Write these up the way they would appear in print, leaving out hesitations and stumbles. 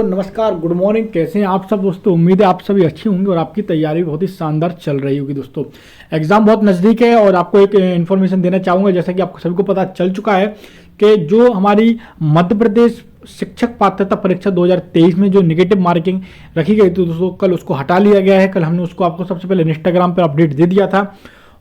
तो नमस्कार, good morning. कैसे हैं आप सब दोस्तों? उम्मीद है आप सभी अच्छे होंगे और आपकी तैयारी बहुत ही शानदार चल रही होगी। दोस्तों एग्जाम बहुत नज़दीक है और आपको एक इन्फॉर्मेशन देना चाहूँगा। जैसा कि आपको सभी को पता चल चुका है कि जो हमारी मध्य प्रदेश शिक्षक पात्रता परीक्षा 2023 में जो नेगेटिव मार्किंग रखी गई थी दोस्तों, कल उसको हटा लिया गया है। कल हमने उसको आपको सबसे पहले इंस्टाग्राम पर अपडेट दे दिया था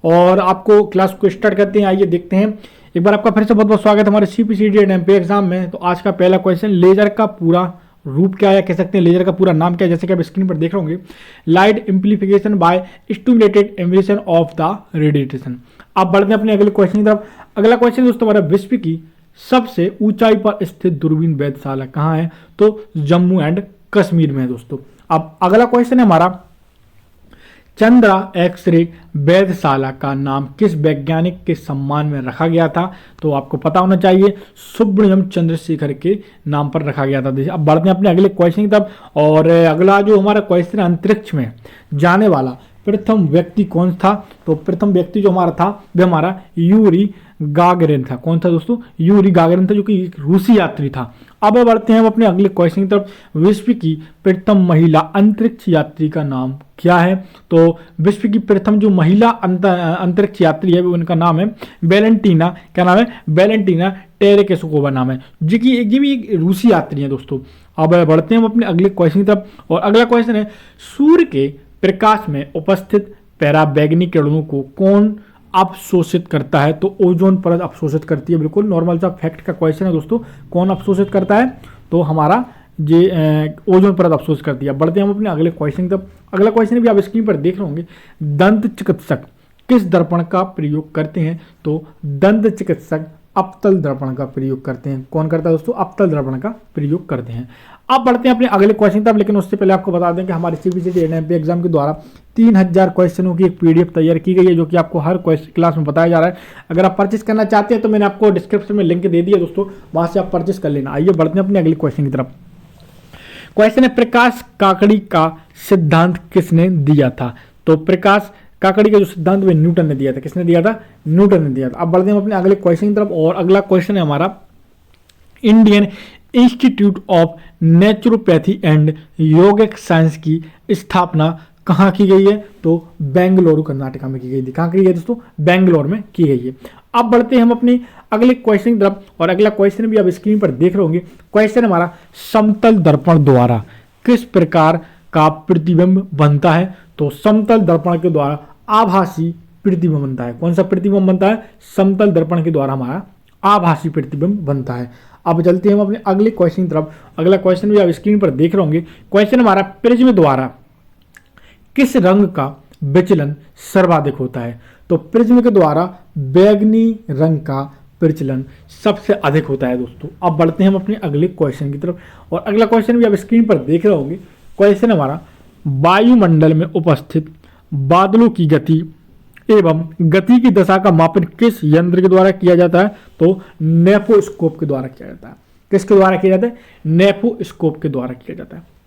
और आपको क्लास को स्टार्ट करते हैं। आइए देखते हैं। एक बार आपका फिर से बहुत बहुत स्वागत है हमारे CPCD एंड MP एग्जाम में। तो आज का पहला क्वेश्चन, लेजर का पूरा रूप क्या है, कह सकते हैं लेजर का पूरा नाम क्या है, जैसे कि आप स्क्रीन पर देख रहे होंगे। Light amplification by stimulated emission of the radiation. आप बढ़ते हैं अपने अगले क्वेश्चन की तरफ। अगला क्वेश्चन दोस्तों हमारा, विश्व की सबसे ऊंचाई पर स्थित दूरबीन वेधशाला कहाँ है? तो जम्मू एंड कश्मीर में है दोस्तों। अब अगला क्वेश्चन है हमारा, चंद्रा एक्सरे वेधशाला का नाम किस वैज्ञानिक के सम्मान में रखा गया था? तो आपको पता होना चाहिए, सुब्रमण्यम चंद्रशेखर के नाम पर रखा गया था। अब बढ़ते हैं अपने अगले क्वेश्चन की तरफ। और अगला जो हमारा क्वेश्चन, अंतरिक्ष में जाने वाला प्रथम व्यक्ति कौन था? तो प्रथम व्यक्ति जो हमारा था वह हमारा यूरी गागरिन था। कौन था दोस्तों? यूरी गागरिन था, जो कि एक रूसी यात्री था। अब बढ़ते हैं हम अपने अगले क्वेश्चन की तरफ। विश्व की प्रथम महिला अंतरिक्ष यात्री का नाम क्या है? तो विश्व की प्रथम जो महिला अंतरिक्ष यात्री है उनका नाम है वेलेंटीना। क्या नाम है? वेलेंटीना टेरेकेसोवा नाम है, जो कि ये भी एक रूसी यात्री है दोस्तों। अब बढ़ते हैं हम अपने अगले क्वेश्चन की तरफ। और अगला क्वेश्चन है, सूर्य के प्रकाश में उपस्थित पराबैंगनी किरणों को कौन अवशोषित करता है? तो ओजोन परत अवशोषित करती है। बिल्कुल नॉर्मल सा फैक्ट का क्वेश्चन है दोस्तों। कौन अवशोषित करता है? तो हमारा ये ओजोन परत अवशोषित करती है। बढ़ते हैं हम अपने अगले क्वेश्चन की तरफ। अगला क्वेश्चन भी आप स्क्रीन पर देख रहे होंगे, दंत चिकित्सक किस दर्पण का प्रयोग करते हैं? तो दंत चिकित्सक अवतल दर्पण का प्रयोग करते हैं। कौन करता है दोस्तों? अवतल दर्पण का प्रयोग करते हैं। अब बढ़ते हैं अपने अगले क्वेश्चन तक, लेकिन उससे पहले आपको बता दें कि हमारे CPCD एंड MP एग्जाम के द्वारा 3000 क्वेश्चनों की एक PDF तैयार की गई है, जो कि आपको हर क्लास में बताया जा रहा है। अगर आप परचेस करना चाहते हैं तो मैंने आपको डिस्क्रिप्शन में लिंक दे दिया दोस्तों, वहां से आप परचेस कर लेना। आइए बढ़ते हैं अपने अगले क्वेश्चन की तरफ। क्वेश्चन है, प्रकाश काकड़ी का सिद्धांत किसने दिया था? तो प्रकाश काकड़ी का जो सिद्धांत वह न्यूटन ने दिया था। किसने दिया था? न्यूटन ने दिया था। अब बढ़ते हैं अपने अगले क्वेश्चन की तरफ। और अगला क्वेश्चन है हमारा, Indian institute of naturopathy and yogic science की स्थापना कहाँ की गई है? तो बेंगलुरु कर्नाटक में की गई थी। कहाँ की गई है दोस्तों? बेंगलोर में की गई है। अब बढ़ते हैं हम अपने अगले क्वेश्चन की तरफ। और अगला क्वेश्चन भी आप स्क्रीन पर देख रहे होंगे। क्वेश्चन हमारा, समतल दर्पण द्वारा किस प्रकार का प्रतिबिंब बनता है? तो समतल दर्पण के द्वारा आभासी प्रतिबिंब बनता है। कौन सा प्रतिबिंब बनता है? समतल दर्पण के द्वारा हमारा आभासी प्रतिबिंब बनता है। अब चलते हैं हम अपने अगले क्वेश्चन की तरफ। अगला क्वेश्चन भी आप स्क्रीन पर देख रहे होंगे। क्वेश्चन हमारा, प्रिज्म द्वारा किस रंग का विचलन सर्वाधिक होता है? तो प्रिज्म के द्वारा बैगनी रंग का विचलन सबसे अधिक होता है दोस्तों। अब बढ़ते हैं हम अपने अगले क्वेश्चन की तरफ। और अगला क्वेश्चन भी आप स्क्रीन पर देख रहे होंगे। क्वेश्चन हमारा, वायुमंडल में उपस्थित बादलों की गति एवं गति की दशा का मापन किस यंत्र के द्वारा किया जाता है? तो नेफोस्कोप के द्वारा किया जाता है। किसके द्वारा किया जाता है? नेफोस्कोप के द्वारा किया जाता है।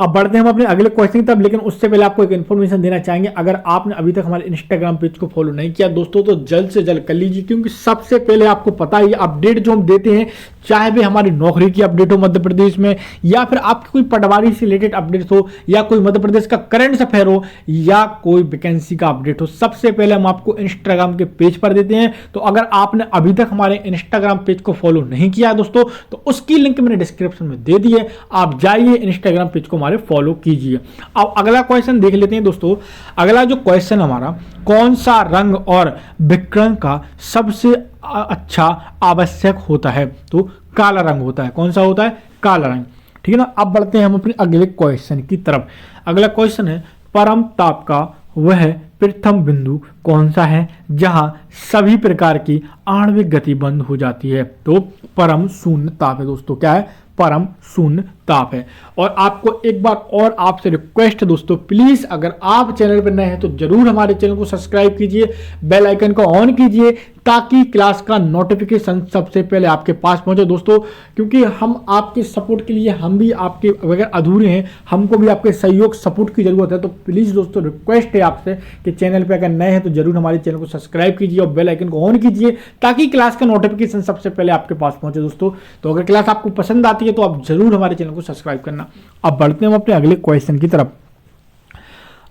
अब बढ़ते हैं हम अपने अगले क्वेश्चन की तरफ, लेकिन उससे पहले आपको एक इन्फॉर्मेशन देना चाहेंगे। अगर आपने अभी तक हमारे इंस्टाग्राम पेज को फॉलो नहीं किया दोस्तों, तो जल्द से जल्द कर लीजिए, क्योंकि सबसे पहले आपको पता है ये अपडेट जो हम देते हैं, चाहे भी हमारी नौकरी की अपडेट हो मध्य प्रदेश में, या फिर आपकी कोई पटवारी से रिलेटेड अपडेट हो, या कोई मध्य प्रदेश का करंट अफेयर हो, या कोई वैकेंसी का अपडेट हो, सबसे पहले हम आपको इंस्टाग्राम के पेज पर देते हैं। तो अगर आपने अभी तक हमारे इंस्टाग्राम पेज को फॉलो नहीं किया है दोस्तों, तो उसकी लिंक मैंने डिस्क्रिप्शन में दे दी है। आप जाइए इंस्टाग्राम पेज को हमारे फॉलो कीजिए। अब अगला क्वेश्चन देख लेते हैं दोस्तों। अगला जो क्वेश्चन हमारा, कौन सा रंग और विकिरण का सबसे अच्छा आवश्यक होता है? तो काला रंग होता है। कौन सा होता है? काला रंग। ठीक है ना। अब बढ़ते हैं हम अपने अगले क्वेश्चन की तरफ। अगला क्वेश्चन है, परम ताप का वह प्रथम बिंदु कौन सा है जहां सभी प्रकार की आणविक गति बंद हो जाती है? तो परम शून्य ताप है दोस्तों। क्या है? परम शून्य ताप है। और आपको एक बार और आपसे रिक्वेस्ट है दोस्तों, प्लीज अगर आप चैनल पर नए हैं तो जरूर हमारे चैनल को सब्सक्राइब कीजिए, बेल आइकन को ऑन कीजिए, ताकि क्लास का नोटिफिकेशन सबसे पहले आपके पास पहुंचे दोस्तों। क्योंकि हम आपके सपोर्ट के लिए, हम भी आपके बगैर अधूरे हैं, हमको भी आपके सहयोग सपोर्ट की जरूरत है। तो प्लीज़ दोस्तों रिक्वेस्ट है आपसे कि चैनल पे अगर नए हैं तो जरूर हमारे चैनल को सब्सक्राइब कीजिए और बेल आइकन को ऑन कीजिए, ताकि क्लास का नोटिफिकेशन सबसे पहले आपके पास पहुंचे दोस्तों। तो अगर क्लास आपको पसंद आती है तो आप जरूर हमारे चैनल को सब्सक्राइब करना। अब बढ़ते हैं हम अपने अगले क्वेश्चन की तरफ।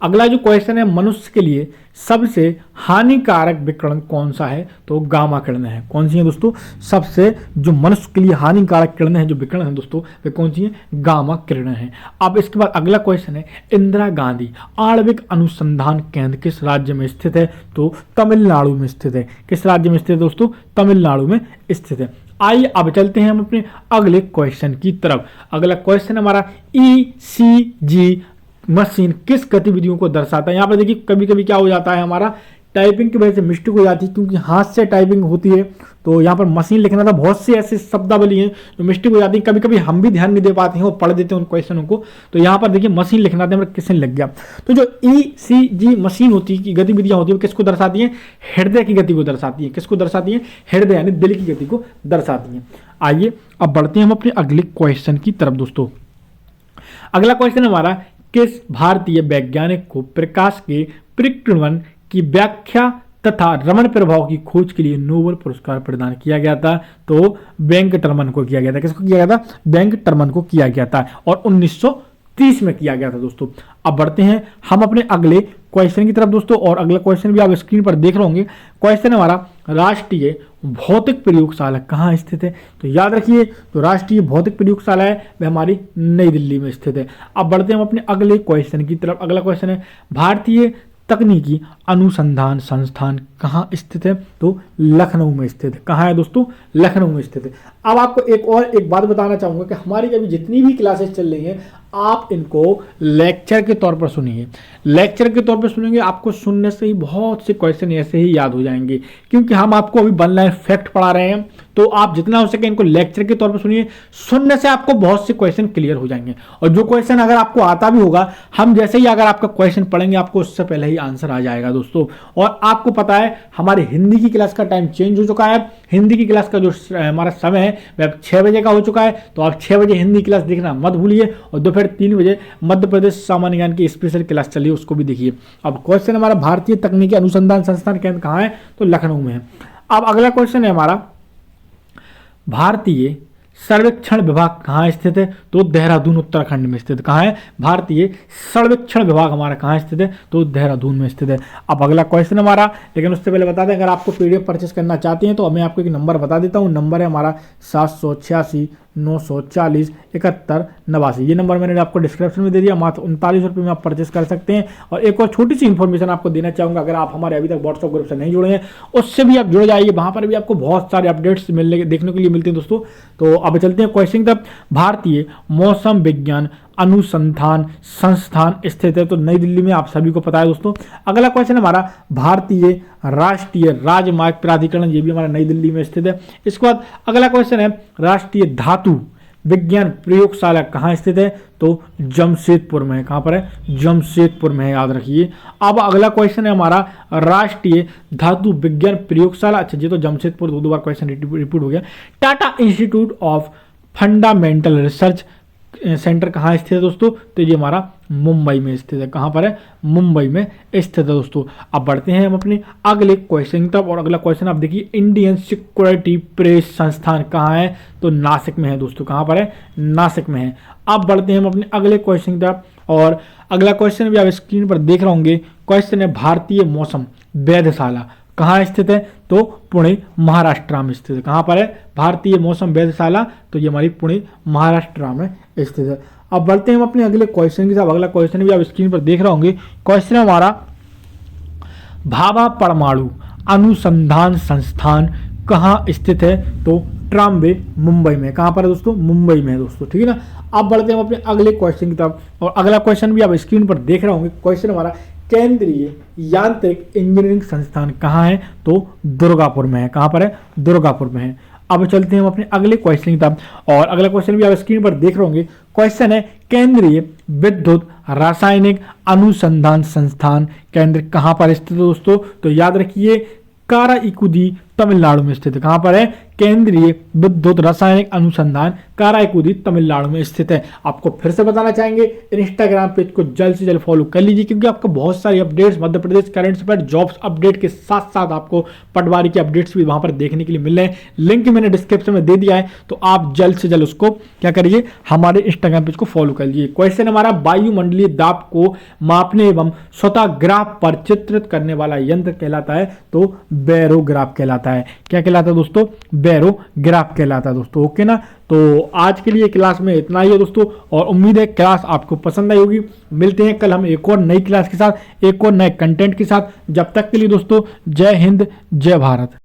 अगला जो क्वेश्चन है, मनुष्य के लिए सबसे हानिकारक विकिरण कौन सा है? तो गामा किरण है। कौन सी है दोस्तों? सबसे जो मनुष्य के लिए हानिकारक किरण है, जो विकिरण है दोस्तों, वे कौन सी है? गामा किरण है। अब इसके बाद अगला क्वेश्चन है, इंदिरा गांधी आणविक अनुसंधान केंद्र किस राज्य में स्थित है? तो तमिलनाडु में स्थित है। किस राज्य में स्थित है दोस्तों? तमिलनाडु में स्थित है। आइए अब चलते हैं हम अपने अगले क्वेश्चन की तरफ। अगला क्वेश्चन हमारा, ECG मशीन किस गतिविधियों को दर्शाता है? यहाँ पर देखिए कभी कभी क्या हो जाता है, हमारा टाइपिंग की वजह से मिस्टेक हो जाती है, क्योंकि हाथ से टाइपिंग होती है। तो यहाँ पर मशीन लिखना था, बहुत से ऐसे शब्दावली हैं जो मिस्टेक हो जाती है। कभी कभी हम भी ध्यान नहीं दे पाते हैं और पढ़ देते हैं उन क्वेश्चनों को। तो यहाँ पर देखिए मशीन लिखना था, मेरा किसने लग गया। तो जो ECG मशीन होती है, गतिविधियाँ होती है, वो किसको दर्शाती हैं? हृदय की गति को दर्शाती है। किसको दर्शाती है? हृदय यानी दिल की गति को दर्शाती है। आइए अब बढ़ते हैं हम अपने अगले क्वेश्चन की तरफ दोस्तों। अगला क्वेश्चन हमारा, किस भारतीय वैज्ञानिक को प्रकाश के परिक्रमण की व्याख्या तथा रमण प्रभाव की खोज के लिए नोबेल पुरस्कार प्रदान किया गया था? तो वेंकटरमन को किया गया था। किसको किया गया था? वेंकटरमन को किया गया था और 1930 में किया गया था दोस्तों। अब बढ़ते हैं हम अपने अगले क्वेश्चन की तरफ दोस्तों, और अगला क्वेश्चन भी आप स्क्रीन पर देख रहे होंगे। क्वेश्चन हमारा, राष्ट्रीय भौतिक प्रयोगशाला कहाँ स्थित है? तो याद रखिए, तो राष्ट्रीय भौतिक प्रयोगशाला है वह हमारी नई दिल्ली में स्थित है। अब बढ़ते हैं हम अपने अगले क्वेश्चन की तरफ। अगला क्वेश्चन है, भारतीय तकनीकी अनुसंधान संस्थान कहाँ स्थित है? तो लखनऊ में स्थित है। कहाँ है दोस्तों? लखनऊ में स्थित है। अब आपको एक बात बताना चाहूंगा कि हमारी अभी जितनी भी क्लासेस चल रही हैं, आप इनको लेक्चर के तौर पर सुनिए। लेक्चर के तौर पर सुनेंगे, आपको सुनने से ही बहुत से क्वेश्चन ऐसे ही याद हो जाएंगे, क्योंकि हम आपको अभी वन लाइन फैक्ट पढ़ा रहे हैं। तो आप जितना हो सके इनको लेक्चर के तौर पर सुनिए। सुनने से आपको बहुत से क्वेश्चन क्लियर हो जाएंगे, और जो क्वेश्चन अगर आपको आता भी होगा, हम जैसे ही अगर आपका क्वेश्चन पढ़ेंगे, आपको उससे पहले ही आंसर आ जाएगा दोस्तों। और आपको पता है हमारी हिंदी की क्लास का टाइम चेंज हो चुका है। हिंदी की क्लास का जो हमारा समय है वह 6 बजे का हो चुका है। तो आप 6 बजे हिंदी क्लास देखना मत भूलिए, और दोपहर 3 बजे मध्य प्रदेश सामान्य ज्ञान की स्पेशल क्लास चलिए, उसको भी देखिए। अब क्वेश्चन हमारा, भारतीय तकनीकी अनुसंधान संस्थान केंद्र कहाँ है? तो लखनऊ में है। अब अगला क्वेश्चन है हमारा, भारतीय सर्वेक्षण विभाग कहाँ स्थित है? तो देहरादून उत्तराखंड में स्थित। कहाँ है? भारतीय सर्वेक्षण विभाग हमारा कहाँ स्थित है? तो देहरादून में स्थित है। अब अगला क्वेश्चन हमारा, लेकिन उससे पहले बता दें, अगर आपको PDF परचेस करना चाहते हैं तो मैं आपको एक नंबर बता देता हूँ। नंबर है हमारा 786 940 71 89। ये नंबर मैंने आपको डिस्क्रिप्शन में दे दिया। मात्र 39 रुपये में आप परचेस कर सकते हैं। और एक और छोटी सी इन्फॉर्मेशन आपको देना चाहूँगा, अगर आप हमारे अभी तक व्हाट्सएप ग्रुप से नहीं जुड़े हैं, उससे भी आप जुड़ जाइए। वहाँ पर भी आपको बहुत सारे अपडेट्स देखने के लिए मिलते हैं दोस्तों। तो अब चलते हैं क्वेश्चन तक। भारतीय मौसम विज्ञान अनुसंधान संस्थान स्थित है? तो नई दिल्ली में, आप सभी को पता है दोस्तों। अगला क्वेश्चन हमारा, भारतीय राष्ट्रीय राजमार्ग प्राधिकरण, ये भी हमारा नई दिल्ली में स्थित है। इसके बाद अगला क्वेश्चन है, राष्ट्रीय धातु विज्ञान प्रयोगशाला कहाँ स्थित है? तो जमशेदपुर में है। कहाँ पर है? जमशेदपुर में है, याद रखिए। अब अगला क्वेश्चन है हमारा, राष्ट्रीय धातु विज्ञान प्रयोगशाला, अच्छा ये तो जमशेदपुर दो बार क्वेश्चन रिपीट हो गया। Tata institute of fundamental research centre कहाँ स्थित है दोस्तों? तो ये हमारा मुंबई में स्थित है। कहाँ पर है? मुंबई में स्थित है दोस्तों। अब बढ़ते हैं हम अपने अगले क्वेश्चन की तरफ, और अगला क्वेश्चन आप देखिए, इंडियन सिक्योरिटी प्रेस संस्थान कहाँ है? तो नासिक में है दोस्तों। कहाँ पर है? नासिक में है। अब बढ़ते हैं हम अपने अगले क्वेश्चन की तरफ, और अगला क्वेश्चन भी आप स्क्रीन पर देख रहे होंगे। क्वेश्चन है, भारतीय मौसम वेधशाला कहाँ स्थित है? तो पुणे महाराष्ट्र में स्थित है। कहाँ पर है? भारतीय मौसम वेधशाला, तो ये हमारी पुणे महाराष्ट्र में स्थित है। अब बढ़ते हैं हम अपने अगले क्वेश्चन की तरफ। अगला क्वेश्चन भी आप स्क्रीन पर देख रहे होंगे। क्वेश्चन हमारा, भाभा परमाणु अनुसंधान संस्थान कहाँ स्थित है? तो ट्राम्बे मुंबई में। कहाँ पर है दोस्तों? मुंबई में है दोस्तों, ठीक है ना। अब बढ़ते हैं हम अपने अगले क्वेश्चन की तरफ, और अगला क्वेश्चन भी आप स्क्रीन पर देख रहे होंगे। क्वेश्चन हमारा, केंद्रीय यांत्रिक इंजीनियरिंग संस्थान कहाँ है? तो दुर्गापुर में है। कहाँ पर है? दुर्गापुर में है। अब चलते हैं हम अपने अगले क्वेश्चन की तरफ, और अगला क्वेश्चन भी आप स्क्रीन पर देख रहे होंगे। क्वेश्चन है, केंद्रीय विद्युत रासायनिक अनुसंधान संस्थान केंद्र कहाँ पर स्थित है दोस्तों? तो याद रखिए, काराइकुदी तमिलनाडु में स्थित है। कहां पर है? केंद्रीय विद्युत रासायनिक अनुसंधान काराइकुदी तमिलनाडु में स्थित है। आपको फिर से बताना चाहेंगे इंस्टाग्राम पेज को जल्द से जल्द फॉलो कर लीजिए, क्योंकि आपको बहुत सारी updates Madhya Pradesh current affair jobs update के साथ साथ आपको पटवारी के अपडेट्स भी वहां पर देखने के लिए मिल रहे हैं। लिंक मैंने डिस्क्रिप्शन में दे दिया है, तो आप जल्द से जल्द उसको क्या करिए, हमारे इंस्टाग्राम पेज को फॉलो कर लीजिए। क्वेश्चन हमारा, वायुमंडलीय दाब को मापने एवं स्वतः ग्राफ पर चित्रित करने वाला यंत्र कहलाता है, तो बैरोग्राफ कहलाता है। क्या कहलाता है दोस्तों? बैरोग्राफ कहलाता है दोस्तों। ओके ना, तो आज के लिए क्लास में इतना ही है दोस्तों, और उम्मीद है क्लास आपको पसंद आई होगी। मिलते हैं कल हम एक और नई क्लास के साथ, एक और नए कंटेंट के साथ। जब तक के लिए दोस्तों, जय हिंद, जय भारत।